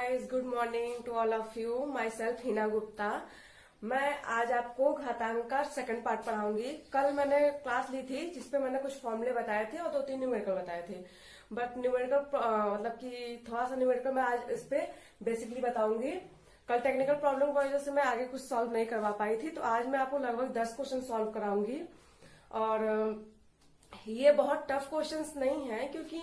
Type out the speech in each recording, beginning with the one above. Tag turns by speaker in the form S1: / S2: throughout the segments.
S1: Guys, good morning to all of you. Myself Hina Gupta. मैं आज आपको घातांक का सेकंड पार्ट पढ़ाऊंगी। कल मैंने क्लास ली थी जिसपे मैंने कुछ फॉर्मूले बताए थे और 2-3 न्यूमेरिकल बताए थे, बट न्यूमेरिकल मतलब कि थोड़ा सा न्यूमेरिकल मैं आज इस पे बेसिकली बताऊंगी। कल टेक्निकल प्रॉब्लम की वजह से मैं आगे कुछ सॉल्व नहीं करवा पाई थी, तो आज मैं आपको लगभग 10 क्वेश्चन सॉल्व कराऊंगी। और ये बहुत टफ क्वेश्चंस नहीं है क्योंकि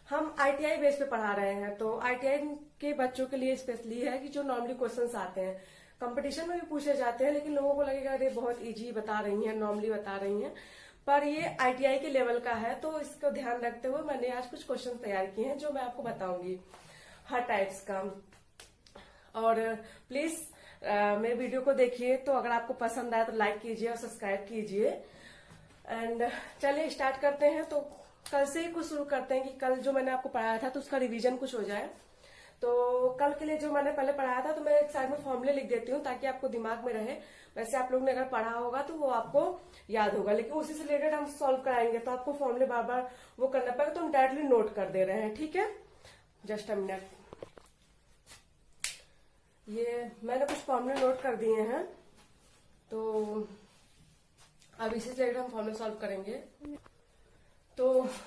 S1: हम आईटीआई बेस पे पढ़ा रहे हैं, तो आईटीआई के बच्चों के लिए स्पेशली है कि जो नॉर्मली क्वेश्चंस आते हैं, कंपटीशन में भी पूछे जाते हैं, लेकिन लोगों को लगेगा अरे बहुत इजी बता रही हैं, नॉर्मली बता रही हैं, पर ये आईटीआई के लेवल का है, तो इसको ध्यान रखते हुए मैंने आज कुछ क्वेश्चन तैयार किए हैं जो मैं आपको बताऊंगी हर टाइप्स का। और प्लीज मेरे वीडियो को देखिए, तो अगर आपको पसंद आए तो लाइक कीजिए और सब्सक्राइब कीजिए। एंड चलिए स्टार्ट करते हैं। तो कल से ही कुछ शुरू करते हैं कि कल जो मैंने आपको पढ़ाया था तो उसका रिवीजन कुछ हो जाए। तो कल के लिए जो मैंने पहले पढ़ाया था तो मैं एक साइड में फॉर्मूले लिख देती हूँ ताकि आपको दिमाग में रहे। वैसे आप लोग ने अगर पढ़ा होगा तो वो आपको याद होगा, लेकिन उसी से रिलेटेड हम सॉल्व कराएंगे तो आपको फॉर्मूले बार बार वो करना पड़ेगा, तो हम डायरेक्टली नोट कर दे रहे हैं। ठीक है, जस्ट अ मिनट। ये मैंने कुछ फॉर्मूले नोट कर दिए हैं, तो अब इसी से रिलेटेड हम फॉर्मूले सॉल्व करेंगे। तो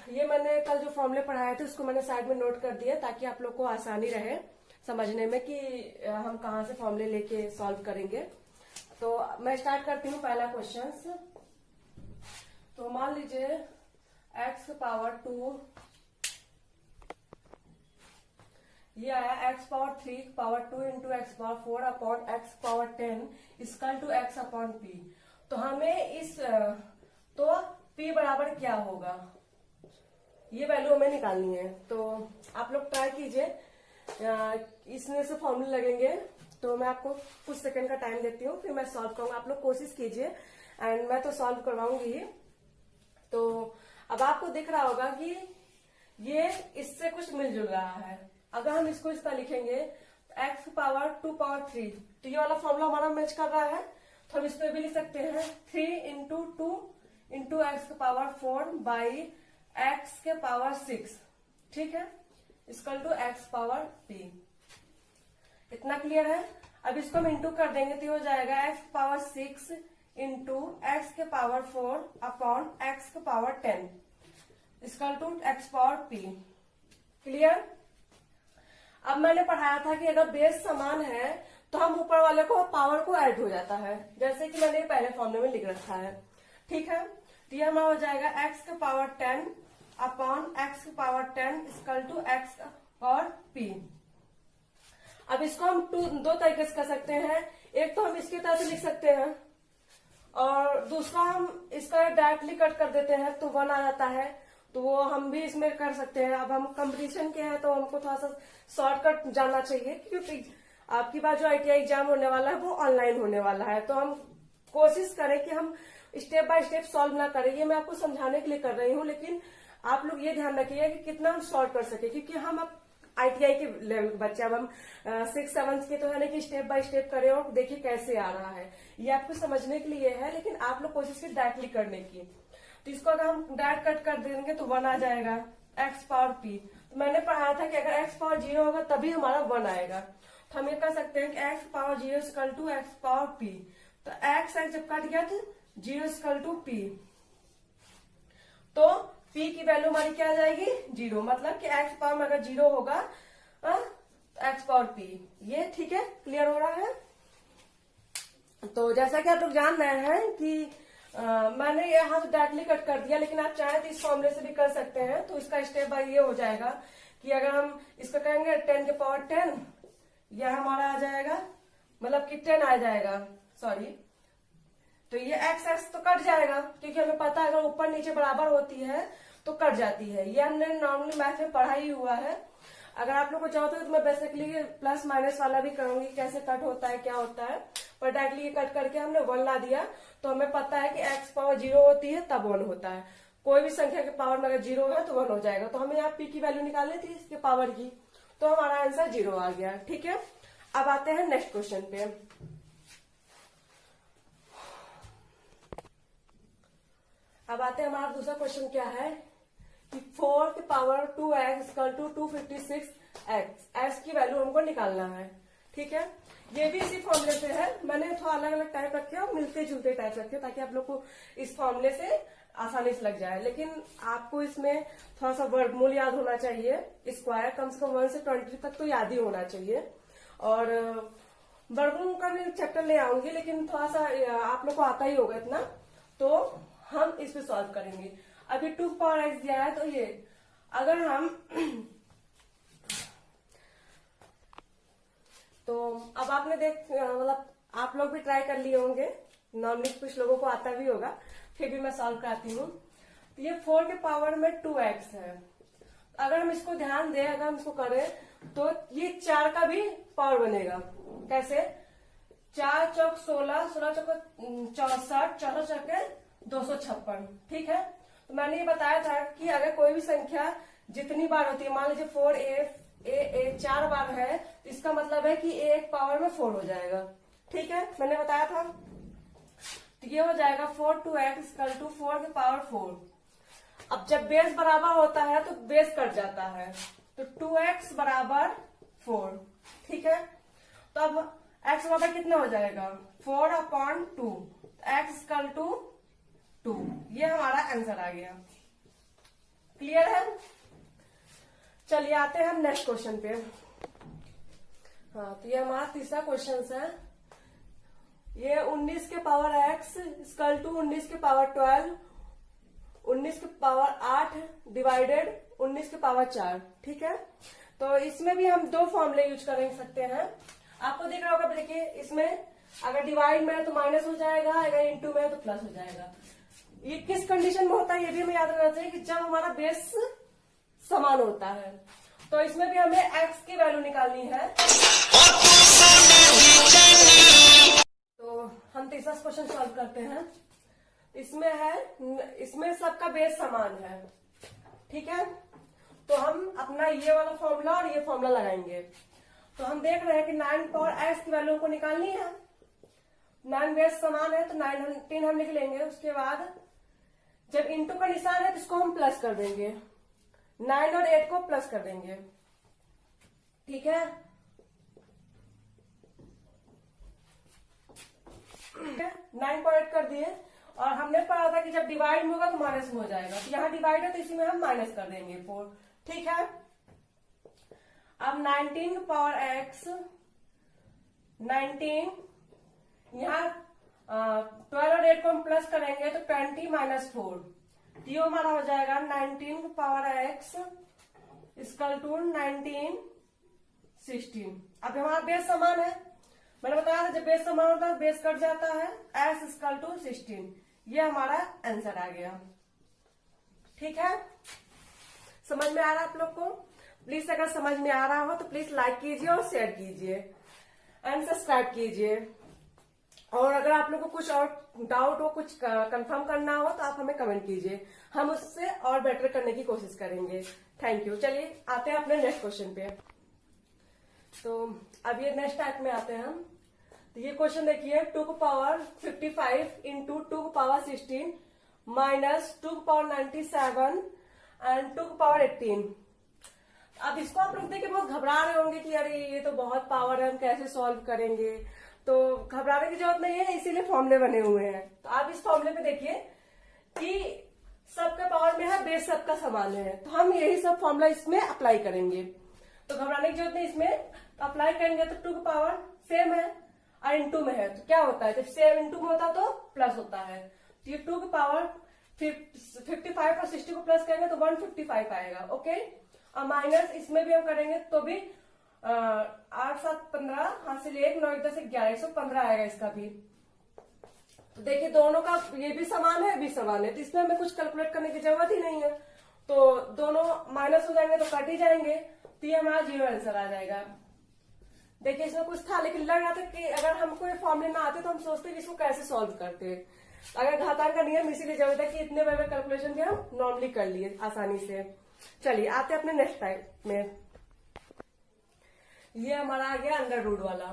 S1: ये मैंने कल जो फॉर्मूले पढ़ाए थे उसको मैंने साइड में नोट कर दिया ताकि आप लोग को आसानी रहे समझने में कि हम कहाँ से फॉर्मूले लेके सॉल्व करेंगे। तो मैं स्टार्ट करती हूँ पहला क्वेश्चन। तो मान लीजिए x पावर 2, ये आया x power 3 power 2 into x power 4 upon x power 10 equal to x upon p। तो हमें इस तो p बराबर क्या होगा, ये वैल्यू हमें निकालनी है। तो आप लोग ट्राई कीजिए, इसमें से फॉर्मूले लगेंगे, तो मैं आपको कुछ सेकंड का टाइम देती हूँ, फिर मैं सॉल्व करूंगा। आप लोग कोशिश कीजिए एंड मैं तो सॉल्व करवाऊंगी ही। तो अब आपको दिख रहा होगा कि ये इससे कुछ मिलजुल रहा है। अगर हम इसको इस तरह लिखेंगे x पावर 2 पावर 3, तो ये वाला फॉर्मूला हमारा मैच कर रहा है, तो हम इसको भी लिख सकते हैं 3 into 2 into x power 4 by x के पावर 6, ठीक है, equal to x power p। इतना क्लियर है। अब इसको हम इंटू कर देंगे तो हो जाएगा एक्स पावर 6 इंटू एक्स के पावर 4 अपॉन एक्स के power 10 equal to x power p। Clear. अब मैंने पढ़ाया था कि अगर बेस समान है तो हम ऊपर वाले को पावर को ऐड हो जाता है, जैसे कि मैंने पहले फॉर्मूले में लिख रखा है। ठीक है, तो ये हमारा हो जाएगा एक्स के पावर 10 अपॉन एक्स के पावर 10 इक्वल टू एक्स और p। अब इसको हम दो तरीके से कर सकते हैं। एक तो हम इसकी तरह से लिख सकते हैं और दूसरा हम इसका डायरेक्टली कट कर देते हैं तो 1 आ जाता है, तो वो हम भी इसमें कर सकते हैं। अब हम कंपटीशन के हैं तो हमको थोड़ा सा शॉर्टकट जानना चाहिए, क्योंकि आपकी बार जो आईटीआई एग्जाम होने वाला है वो ऑनलाइन होने वाला है, तो हम कोशिश करें कि हम स्टेप बाय स्टेप सॉल्व ना करें। ये मैं आपको समझाने के लिए कर रही हूँ, लेकिन आप लोग ये ध्यान रखिए कि कितना हम सॉल्व कर सके, क्योंकि हम अब आईटीआई के लेवल के बच्चे, अब हम 6-7 के तो है ना कि स्टेप बाय स्टेप करें और देखिए कैसे आ रहा है। ये आपको समझने के लिए है, लेकिन आप लोग कोशिश करें डायरेक्टली करने की। तो इसको अगर हम डायरेक्ट कट कर देंगे तो 1 आ जाएगा एक्स पावर p। तो मैंने पढ़ाया था कि अगर x पावर 0 होगा तभी हमारा 1 आएगा। तो हम ये कर सकते हैं कि x power 0 equal to x power p। तो x जब कट गया तो 0 इक्वल टू p, तो p की वैल्यू हमारी क्या आ जाएगी 0, मतलब कि x पावर में अगर 0 होगा x पावर p। ये ठीक है, क्लियर हो रहा है। तो जैसा कि आप लोग जान रहे हैं कि मैंने यहाँ से डायरेक्टली कट कर दिया, लेकिन आप चाहें तो इस फॉर्मूले से भी कर सकते हैं। तो इसका स्टेप बाय ये हो जाएगा कि अगर हम इसको कहेंगे 10 के पावर 10, यह हमारा आ जाएगा, मतलब कि 10 आ जाएगा, सॉरी, तो ये x तो कट जाएगा, क्योंकि हमें पता है अगर ऊपर नीचे बराबर होती है तो कट जाती है। ये हमने नॉर्मली मैथ में पढ़ा ही हुआ है। अगर आप लोग को चाहते हो तो मैं बेसिकली प्लस माइनस वाला भी करूंगी, कैसे कट होता है क्या होता है, पर डायरेक्टली ये कट करके हमने 1 ला दिया, तो हमें पता है कि x पावर 0 होती है तब 1 होता है। कोई भी संख्या के पावर में अगर 0 है तो 1 हो जाएगा। तो हमें यहाँ p की वैल्यू निकालनी थी इसके पावर की, तो हमारा आंसर 0 आ गया। ठीक है, अब आते हैं नेक्स्ट क्वेश्चन पे। अब आते हैं हमारा दूसरा क्वेश्चन क्या है कि 4 की power 2x equal to 256 x की वैल्यू हमको निकालना है। ठीक है, ये भी इसी फॉर्मूले से है, मैंने थोड़ा अलग अलग टाइप रखे और मिलते जुलते टाइप रखे ताकि आप लोग को इस फॉर्मूले से आसानी से लग जाए। लेकिन आपको इसमें थोड़ा सा वर्गमूल याद होना चाहिए, स्क्वायर कम से कम 1 से 20 तक तो याद ही होना चाहिए। और वर्गमूल का मैं चैप्टर ले आऊंगी, लेकिन थोड़ा सा आप लोग को आता ही होगा इतना, तो हम इस पे सॉल्व करेंगे। अभी 2 पावर एक्स दिया है, तो ये अगर हम तो अब आपने मतलब आप लोग भी ट्राई कर लिए होंगे, नॉर्मली कुछ लोगों को आता भी होगा, फिर भी मैं सॉल्व कराती हूँ। तो ये 4 के पावर में 2x है। अगर हम इसको ध्यान दें, अगर हम इसको करें तो ये 4 का भी पावर बनेगा। कैसे? 4 चौक 16, 16 चौक 64, 64 चौके 256। ठीक है, तो मैंने ये बताया था कि अगर कोई भी संख्या जितनी बार होती है, मान लीजिए 4 4 बार है, तो इसका मतलब है कि a एक पावर में 4 हो जाएगा। ठीक है, मैंने बताया था। तो ये हो जाएगा 4 2x इक्वल टू 4 के पावर 4। अब जब बेस बराबर होता है तो बेस कट जाता है, तो 2x बराबर 4। ठीक है, तो अब x बराबर कितना हो जाएगा? 4/2, x इक्वल टू 2। ये हमारा आंसर आ गया। क्लियर है? चलिए आते हैं हम नेक्स्ट क्वेश्चन पे। हाँ, तो ये हमारा तीसरा क्वेश्चन है। ये 19 के पावर x इक्वल टू 19 के पावर 12, 19 के पावर 8 डिवाइडेड 19 के पावर 4। ठीक है, तो इसमें भी हम 2 फॉर्मूले यूज कर सकते हैं। आपको दिख रहा होगा, देखिए इसमें अगर डिवाइड में है तो माइनस हो जाएगा, अगर इंटू में है तो प्लस हो जाएगा। ये किस कंडीशन में होता है ये भी हमें याद रखना चाहिए कि जब हमारा बेस समान होता है। तो इसमें भी हमें x की वैल्यू निकालनी है। तो हम तीसरा क्वेश्चन सॉल्व करते हैं। इसमें है, इसमें सबका बेस समान है। ठीक है, तो हम अपना ये वाला फॉर्मूला और ये फॉर्मूला लगाएंगे। तो हम देख रहे हैं कि 9 पावर x की वैल्यू को निकालनी है। 9 बेस समान है तो 9 हम लिख लेंगे। उसके बाद जब इंटू का निशान है तो इसको हम प्लस कर देंगे, 9 और 8 को प्लस कर देंगे। ठीक है, 9 को 8 कर दिए, और हमने पढ़ा था कि जब डिवाइड में होगा तो माइनस में हो जाएगा, तो यहाँ डिवाइड है तो इसी में हम माइनस कर देंगे 4। ठीक है, अब 19 पावर x, 19 यहाँ 12 और 8 को हम प्लस करेंगे तो 20 माइनस 4, ये हमारा हो जाएगा 19 पावर x इक्वल टू 19 16। अब हमारा बेस समान है, मैंने बताया था जब बेस समान होता है बेस कट जाता है, s इक्वल टू 16। ये हमारा आंसर आ गया। ठीक है, समझ में आ रहा है आप लोग को? प्लीज अगर समझ में आ रहा हो तो प्लीज लाइक कीजिए और शेयर कीजिए एंड सब्सक्राइब कीजिए। और अगर आप लोग को कुछ और डाउट हो, कुछ कंफर्म करना हो तो आप हमें कमेंट कीजिए, हम उससे और बेटर करने की कोशिश करेंगे। Thank you. चलिए आते हैं अपने नेक्स्ट क्वेश्चन पे। तो अब ये नेक्स्ट टाइप में आते हैं हम। तो ये क्वेश्चन देखिए, 2 की पावर 55 इंटू 2 की पावर 16 माइनस 2 की पावर 97 एंड 2 की पावर 18। अब इसको आप लोग देख के बहुत घबरा रहे होंगे कि अरे ये तो बहुत पावर है, हम कैसे सॉल्व करेंगे। तो घबराने की जरूरत नहीं है, इसीलिए फॉर्मूले बने हुए हैं। तो आप इस फॉर्मूले पे देखिए कि सबके पावर में है, बेस सबका समान है, तो हम यही सब फॉर्मूला इसमें अप्लाई करेंगे। तो घबराने की जरूरत नहीं, इसमें अप्लाई करेंगे तो 2 की पावर सेम है और इंटू में है तो क्या होता है, जब सेम इंटू में होता है तो प्लस होता है। तो ये 2 की पावर 55 और 60 को प्लस करेंगे तो 155 आएगा। ओके, और माइनस इसमें भी हम करेंगे तो भी 8 7 15, हाथ से 1 9 10 11, 115 आएगा इसका भी। तो देखिए दोनों का ये भी समान है, भी समान है, तो इसमें हमें कुछ कैलकुलेट करने की जरूरत ही नहीं है। तो दोनों माइनस हो जाएंगे तो कट ही जाएंगे, तो ये हमारा 0 आंसर आ जाएगा। देखिए इसमें कुछ था, लेकिन लग रहा था कि अगर हमको ये फॉर्मूले ना आते तो हम सोचते कि इसको कैसे सॉल्व करते। अगर घातांक का नियम इसीलिए जरूरत है कि इतने बड़े कैलकुलेशन भी हम नॉर्मली कर लिए आसानी से। चलिए आते अपने नेक्स्ट टाइप में। ये हमारा आ गया अंडर रूट वाला।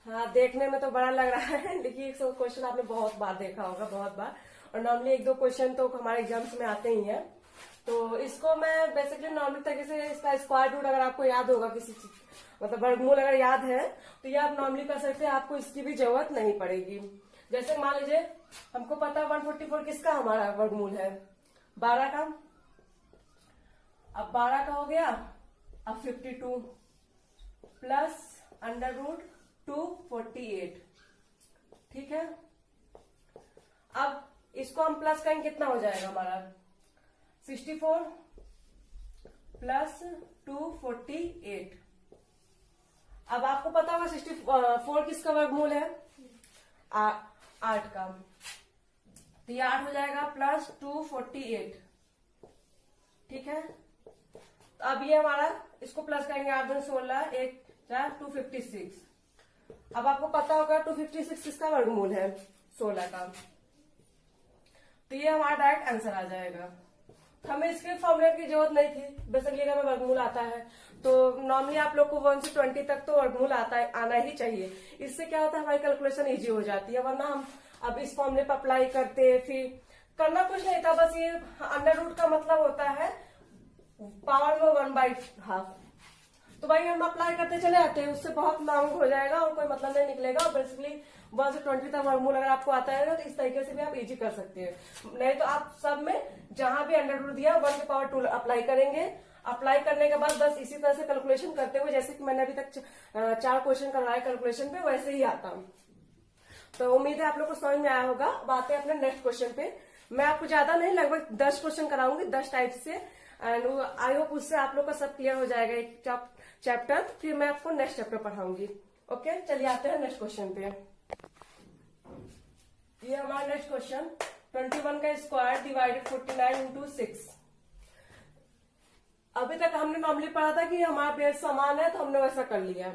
S1: हाँ, देखने में तो बड़ा लग रहा है, लेकिन एक क्वेश्चन आपने बहुत बार देखा होगा, बहुत बार, और नॉर्मली 1-2 क्वेश्चन तो हमारे एग्जाम्स में आते ही हैं। तो इसको मैं बेसिकली नॉर्मल तरीके से इसका स्क्वायर रूट अगर आपको याद होगा किसी चीज मतलब वर्गमूल अगर याद है तो ये आप नॉर्मली कर सकते हैं, आपको इसकी भी जरूरत नहीं पड़ेगी। जैसे मान लीजिए हमको पता है 144 किसका हमारा वर्गमूल है 12 का। अब 12 का हो गया, अब 52 प्लस अंडर रूट 248, ठीक है। अब इसको हम प्लस करेंगे कितना हो जाएगा हमारा 64 प्लस 248। अब आपको पता होगा 64 किसका वर्गमूल है 8 का, तो ये 8 हो जाएगा प्लस 248, ठीक है। तो अब ये हमारा इसको प्लस करेंगे 8 दूनी 16 1 4 256। अब आपको पता होगा 256 किसका वर्गमूल है 16 का, तो ये हमारा डायरेक्ट आंसर आ जाएगा। हमें इसके फॉर्मूले की जरूरत नहीं थी, बेसिकली अगर हमें वर्गमूल आता है तो नॉर्मली आप लोग को 1 से 20 तक तो वर्गमूल आना ही चाहिए। इससे क्या होता है हमारी कैलकुलेशन इजी हो जाती है, वरना हम अब इस फॉर्मूले पर अप्लाई करते फिर करना कुछ नहीं था, बस ये अंडर रूट का मतलब होता है पावर में 1/2। तो भाई हम अप्लाई करते चले आते हैं, उससे बहुत लॉन्ग हो जाएगा और कोई मतलब नहीं निकलेगा। और बेसिकली 1 से 20 तक वर्गमूल अगर आपको आता है तो इस तरीके से भी आप इजी कर सकते हैं। नहीं तो आप सब में जहां भी अंडर रूट दिया 1 की पावर 2 अप्लाई करेंगे। अप्लाई करने के बाद बस इसी तरह से कैलकुलेशन करते हुए, जैसे कि मैंने अभी तक 4 क्वेश्चन करवाए कैलकुलेशन पे, वैसे ही आता। तो उम्मीद है आप लोग को समझ में आया होगा। अब आते हैं अपने नेक्स्ट क्वेश्चन पे। मैं आपको ज्यादा नहीं, लगभग 10 क्वेश्चन कराऊंगी 10 टाइप से, एंड आई होप उससे आप लोग का सब क्लियर हो जाएगा एक चैप्टर। फिर मैं आपको नेक्स्ट चैप्टर पढ़ाऊंगी। ओके, चलिए आते हैं नेक्स्ट क्वेश्चन पे। ये हमारा नेक्स्ट क्वेश्चन 21 का स्क्वायर डिवाइडेड 49 इंटू 6। अभी तक हमने नॉर्मली पढ़ा था कि हमारा बेस समान है तो हमने वैसा कर लिया।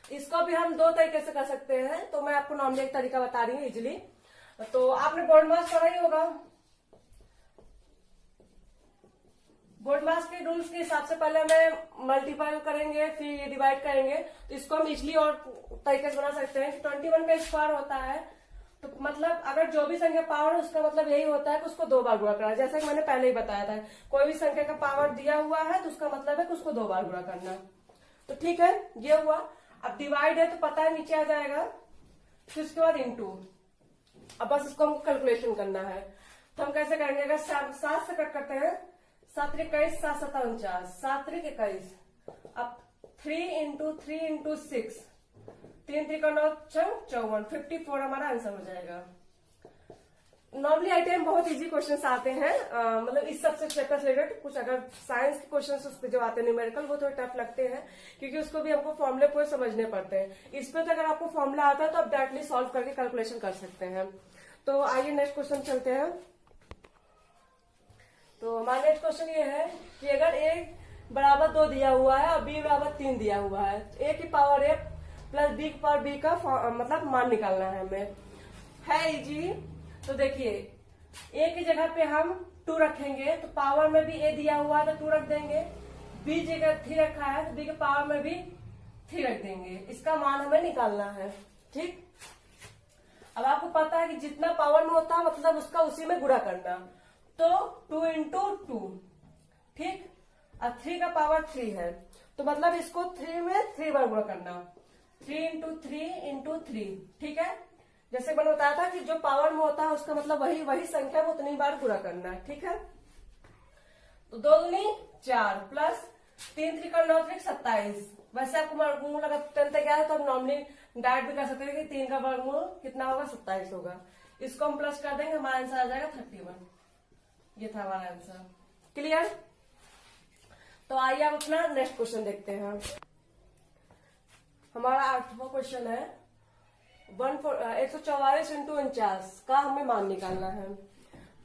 S1: इसको भी हम 2 तरीके से कर सकते हैं, तो मैं आपको नॉर्मली एक तरीका बता रही हूँ इजिली। तो आपने बोर्ड मास पढ़ा ही होगा। बोर्ड मास के रूल्स के हिसाब से पहले हमें मल्टीपल करेंगे फिर डिवाइड करेंगे, तो इसको हम इजिली और तरीके से बना सकते हैं। 21 का स्क्वायर होता है तो मतलब अगर जो भी संख्या पावर है उसका मतलब यही होता है कि उसको 2 बार गुणा करना है। जैसा कि मैंने पहले ही बताया था, कोई भी संख्या का पावर दिया हुआ है तो उसका मतलब है कि उसको 2 बार गुणा करना। तो ठीक है, ये हुआ। अब डिवाइड है तो पता है नीचे आ जाएगा, फिर उसके बाद इंटू। अब बस इसको हमको कैलकुलेशन करना है, तो हम कैसे करेंगे? अगर 7 से कट करते हैं, 7 3 21 7 7 49 7 3 21। अब 3 इंटू 3 इंटू 6 3 3 9 54 54 हमारा आंसर हो जाएगा। नॉर्मली आईटीएम बहुत इजी क्वेश्चंस आते हैं, मतलब इस सबसे चैप्टर से रिलेटेड। कुछ अगर साइंस के क्वेश्चंस उस पर जो आते हैं न्यूमेरिकल, वो थोड़े टफ लगते हैं क्योंकि उसको भी हमको फॉर्मूले पूरे समझने पड़ते हैं। इस पे तो अगर आपको फॉर्मूला आता है तो आप डायरेक्टली सॉल्व करके कैलकुलेशन कर सकते हैं। तो आइए नेक्स्ट क्वेश्चन चलते हैं। तो हमारा नेक्स्ट क्वेश्चन ये है कि अगर a बराबर 2 दिया हुआ है और b बराबर 3 दिया हुआ है, तो a की पावर a प्लस b की पावर b का मतलब मान निकालना है हमें। है इजी। तो देखिए a की जगह पे हम 2 रखेंगे, तो पावर में भी a दिया हुआ है तो 2 रख देंगे। b जगह 3 रखा है तो b के पावर में भी 3 रख देंगे। इसका मान हमें निकालना है, ठीक। अब आपको पता है कि जितना पावर में होता है मतलब उसका उसी में गुणा करना, तो 2 इंटू 2, ठीक। अब 3 का पावर 3 है तो मतलब इसको 3 में 3 बार गुणा करना, 3 इंटू 3 इंटू 3, ठीक है। जैसे मैंने बताया था कि जो पावर में होता है उसका मतलब वही संख्या में उतनी बार पूरा करना है, ठीक है। तो 2 दूनी 4 प्लस 3 3 9 3 27। वैसे आपको वर्गमूल अगर 10 तक आया है तो आप नॉर्मली डायरेक्ट भी कर सकते हैं कि 3 का वर्गमूल कितना होगा 27 होगा। इसको हम प्लस कर देंगे, हमारा आंसर आ जाएगा 31। ये था हमारा आंसर। क्लियर? तो आइए आप अपना नेक्स्ट क्वेश्चन देखते हैं। हमारा 8वां क्वेश्चन है 144 इंटू 49 का हमें मान निकालना है।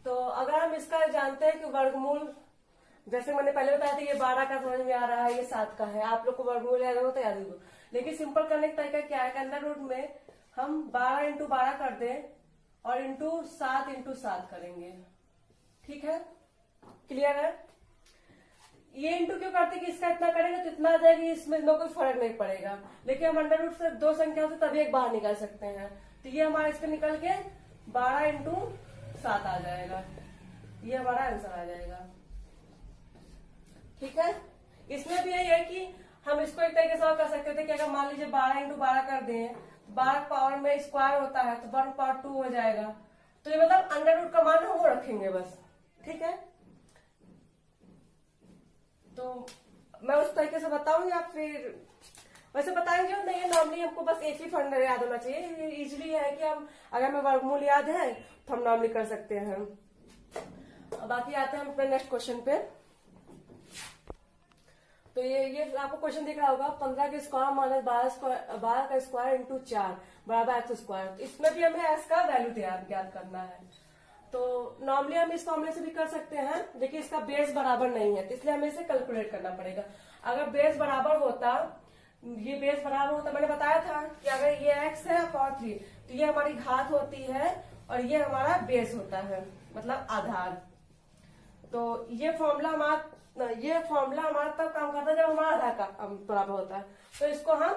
S1: तो अगर हम इसका जानते हैं कि वर्गमूल, जैसे मैंने पहले बताया था, ये 12 का समझ में आ रहा है, ये 7 का है। आप लोग को वर्गमूल याद हो तो याद हो, लेकिन सिंपल करने का तरीका क्या है? अंडर रूट में हम 12 इंटू 12 कर दें और इंटू 7 इंटू 7 करेंगे, ठीक है। क्लियर है? ये इंटू क्यों करते कि इसका इतना करेंगे तो इतना आ जाएगा, इसमें कोई फर्क नहीं पड़ेगा। लेकिन हम अंडर रूट से 2 संख्याओं से तभी एक बाहर निकाल सकते हैं। तो ये हमारा इसका निकल के 12 इंटू 7 आ जाएगा। ये हमारा आंसर आ जाएगा। ठीक है, इसमें भी यही है कि हम इसको एक तरीके से और कर सकते थे कि अगर मान लीजिए 12 इंटू 12 कर दें, 12 पावर में स्क्वायर होता है तो 1 पावर 2 हो जाएगा। तो ये मतलब अंडर रूट का मान हम वो रखेंगे बस। ठीक है, तो मैं उस तरीके से बताऊं या फिर वैसे बताएंगे नहीं? नॉर्मली हमको बस एक ही फंड याद होना चाहिए। इजीली है कि हम अगर हमें वर्गमूल याद है तो हम नॉर्मली कर सकते हैं। बाकी आते हैं हम अपने नेक्स्ट क्वेश्चन पे। तो ये आपको क्वेश्चन दिख रहा होगा, 15 के स्क्वायर माइनस 12 का स्क्वायर इंटू 4 बराबर एक्स स्क्वायर। तो इसमें भी हमें एक्स का वैल्यू ज्ञात करना है। तो नॉर्मली हम इस फॉर्मूले से भी कर सकते हैं, लेकिन इसका बेस बराबर नहीं है तो इसलिए हमें इसे कैलकुलेट करना पड़ेगा। अगर बेस बराबर होता, ये बेस बराबर होता, मैंने बताया था कि अगर ये x है अपॉन 3 तो ये हमारी घात होती है और ये हमारा बेस होता है, मतलब आधार। तो ये फॉर्मूला हमारा तब काम करता है जब हमारा आधार का बराबर होता है। तो इसको हम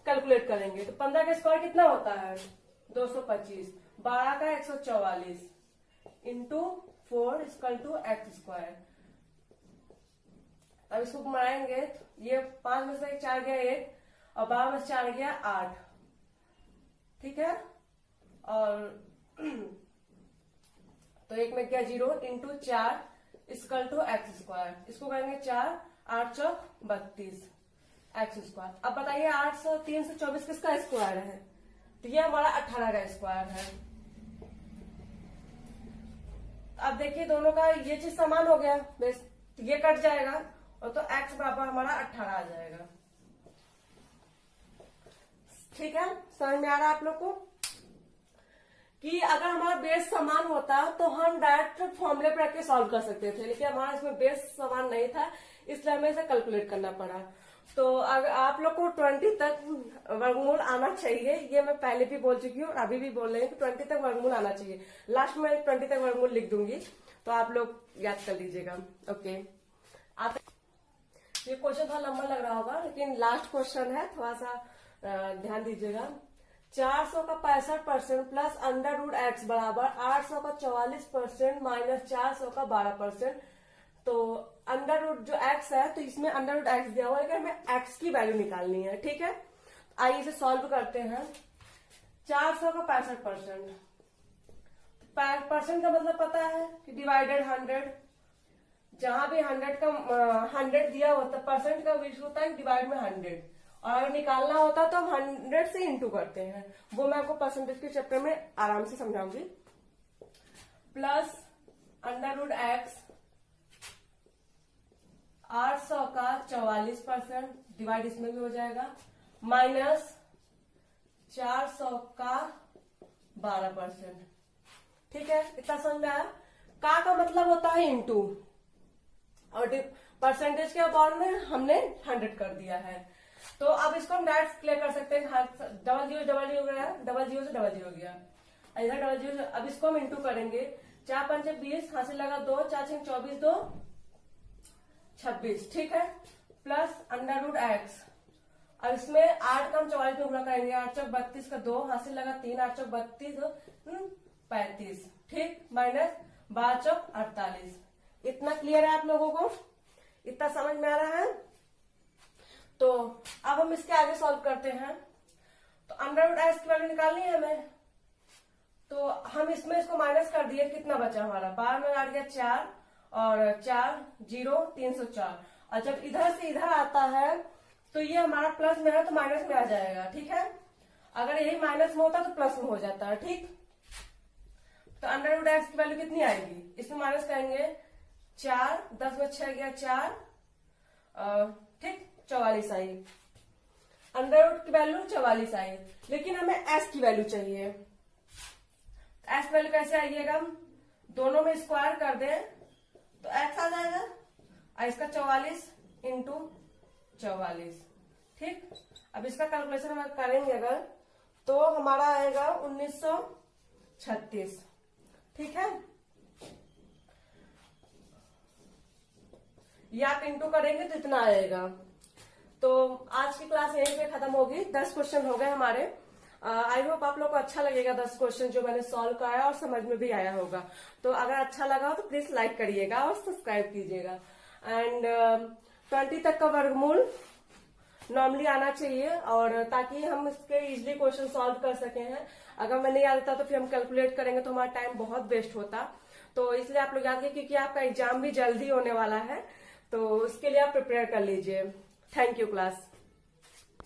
S1: कैलकुलेट करेंगे। तो 15 का स्क्वायर कितना होता है? 225। 12 का 144 into 4 equal to x square. अब इसको घुमाएंगे, ये 5 में से 1 4 गया 1 और 12 में से 4 गया 8। ठीक है, और तो 1 में गया 0 into 4 equal to x square. इसको करेंगे 4 8 चौक 32 एक्स स्क्वायर। अब बताइए 803 से 24 किसका स्क्वायर है? तो ये हमारा 18 का स्क्वायर है। अब देखिए दोनों का ये चीज समान हो गया, बेस तो ये कट जाएगा और तो x बराबर हमारा 18 आ जाएगा। ठीक है, समझ में आ रहा है आप लोग को कि अगर हमारा बेस समान होता तो हम डायरेक्ट फॉर्मूले पर रख के सॉल्व कर सकते थे, लेकिन हमारा इसमें बेस समान नहीं था इसलिए हमें इसे कैलकुलेट करना पड़ा। तो अगर आप लोग को 20 तक वर्गमूल आना चाहिए, ये मैं पहले भी बोल चुकी हूँ और अभी भी बोल रही हूँ कि 20 तक वर्गमूल आना चाहिए। लास्ट में 20 तक वर्गमूल लिख दूंगी तो आप लोग याद कर लीजिएगा। ओके, आप ये क्वेश्चन थोड़ा लंबा लग रहा होगा लेकिन लास्ट क्वेश्चन है, थोड़ा सा ध्यान दीजिएगा। 400 का 65% प्लस अंडर रूट एक्स बराबर 800 का 44% माइनस 400 का 12%। तो अंडर रूट जो एक्स है तो इसमें अंडर रूट एक्स दिया हुआ है कि हमें एक्स की वैल्यू निकालनी है। ठीक है, आइए इसे सॉल्व करते हैं। 400 का 65%, परसेंट का मतलब पता है कि डिवाइडेड 100। जहां भी 100 दिया होता परसेंट का विश होता है डिवाइड में 100, और अगर निकालना होता तो हम 100 से इंटू करते हैं। वो मैं आपको परसेंटेज के चैप्टर में आराम से समझाऊंगी। प्लस अंडर रूट एक्स 800 का 44%, डिवाइड इसमें भी हो जाएगा, माइनस 400 का 12%। ठीक है, इतना समझ में आया? का मतलब होता है इंटू, और परसेंटेज के अबाउट में हमने 100 कर दिया है। तो अब इसको हम डायरेक्ट क्लियर कर सकते हैं। डबल जीरो गया, डबल जीरो से डबल जीरो गया, इधर डबल जीरो। अब इसको हम इंटू करेंगे, 4 5 20, हासिल लगा 2, 4 6 24, 2 26। ठीक है, प्लस अंडर रूट एक्स। अब इसमें 8 का हम 44 में गुणा करेंगे, 8 चौक 32 का 2, हासिल लगा 3, 8 चौक 32 35। ठीक, माइनस 12 चौक 48। इतना क्लियर है आप लोगों को? इतना समझ में आ रहा है? तो अब हम इसके आगे सॉल्व करते हैं। तो अंडर रूट एक्स की वैल्यू निकालनी है हमें, तो हम इसमें इसको माइनस कर दिए, कितना बचा हमारा? 12 में आ गया 4 और 4 0 304। और जब इधर से इधर आता है तो ये हमारा प्लस में है तो माइनस में आ जाएगा। ठीक है, अगर यही माइनस में होता तो प्लस में हो जाता है। ठीक, तो अंडर रूट एक्स की वैल्यू कितनी आएगी? इसमें माइनस करेंगे, 4 10 में 6 गया 4, ठीक 44 आई। अंडर रूट की वैल्यू 44 आई, लेकिन हमें एस की वैल्यू चाहिए। एस वैल्यू कैसे आइएगा? दोनों में स्क्वायर कर दें तो एक्स आ जाएगा, और इसका 44 इंटू 44। ठीक, अब इसका कैलकुलेशन हम करेंगे अगर तो हमारा आएगा 1936। ठीक है, ये आप इंटू करेंगे तो इतना आएगा। तो आज की क्लास यहीं पे खत्म होगी। 10 क्वेश्चन हो गए हमारे। आई होप आप लोग को अच्छा लगेगा 10 क्वेश्चन जो मैंने सॉल्व कराया और समझ में भी आया होगा। तो अगर अच्छा लगा हो तो प्लीज लाइक करिएगा और सब्सक्राइब कीजिएगा। एंड 20 तक का वर्गमूल नॉर्मली आना चाहिए, और ताकि हम इसके इजिली क्वेश्चन सॉल्व कर सके हैं। अगर मैं नहीं आता तो फिर हम कैलकुलेट करेंगे तो हमारा टाइम बहुत वेस्ट होता। तो इसलिए आप लोग याद रखिए, क्योंकि आपका एग्जाम भी जल्दी होने वाला है, तो उसके लिए आप प्रिपेयर कर लीजिए। Thank you class.